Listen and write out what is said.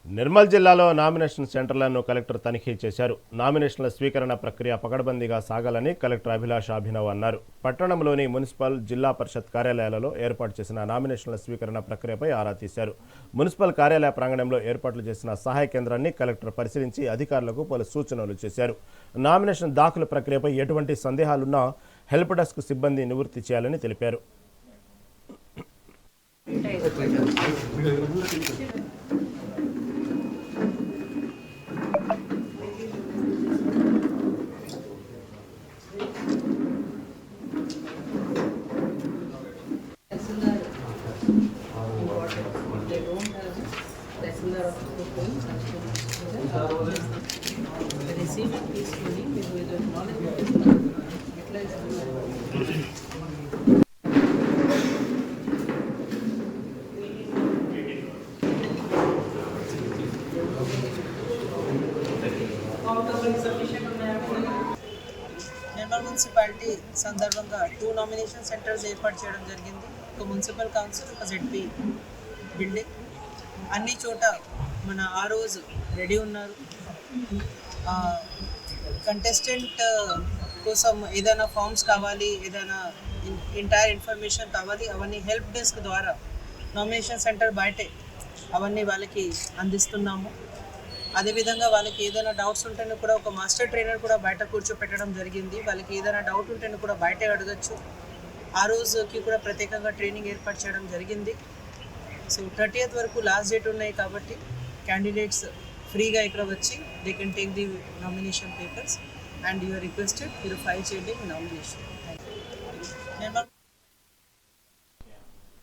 నిర్మల్ జిల్లాలో nomination సెంటర్లను collector తనిఖీ చేశారు. నామినేషన్ల స్వీకరణ ప్రక్రియ పకడ్బందీగా సాగాలని కలెక్టర్ అభిలాష్ అభినవ్ అన్నారు. పట్టణంలోని మున్సిపల్, జిల్లా పరిషత్ కార్యాలయాలలో ఏర్పాటు చేసిన నామినేషన్ల స్వీకరణ ప్రక్రియపై ఆరా తీశారు. మున్సిపల్ కార్యాలయ ప్రాంగణంలో ఏర్పాట్లు చేసిన సహాయ కేంద్రాన్ని కలెక్టర్ పరిశీలించి అధికారులకు పలు సూచనలు చేశారు. నామినేషన్ దాఖలు ప్రక్రియపై ఎటువంటి సందేహాలున్నా హెల్ప్ డెస్క్ సిబ్బంది నివృత్తి చేయాలని తెలిపారు. నిర్మల్ మున్సిపాలిటీ సందర్భంగా 2 నామినేషన్ సెంటర్స్ ఏర్పాటు చేయడం జరిగింది. ఒక మున్సిపల్ కౌన్సిల్, ఒక జెడ్పీ బిల్డింగ్. అన్ని చోట మన ఆర్ఓస్ రెడీ ఉన్నారు. కంటెస్టెంట్ కోసం ఏదైనా ఫామ్స్ కావాలి, ఏదైనా ఎంటైర్ ఇన్ఫర్మేషన్ కావాలి, అవన్నీ హెల్ప్ డెస్క్ ద్వారా నామినేషన్ సెంటర్ బయటే అవన్నీ వాళ్ళకి అందిస్తున్నాము. అదేవిధంగా వాళ్ళకి ఏదైనా డౌట్స్ ఉంటేనే కూడా ఒక మాస్టర్ ట్రైనర్ కూడా బయట కూర్చోపెట్టడం జరిగింది. వాళ్ళకి ఏదైనా డౌట్ ఉంటేనే కూడా బయటే అడగచ్చు. ఆ రోజుకి కూడా ప్రత్యేకంగా ట్రైనింగ్ ఏర్పాటు చేయడం జరిగింది. సో 30th వరకు లాస్ట్ డేట్ ఉన్నాయి కాబట్టి క్యాండిడేట్స్ ఫ్రీగా ఇక్కడ వచ్చి they can take the nomination papers and you're requested మీరు ఫైల్ చేయండి మీ నామినేషన్.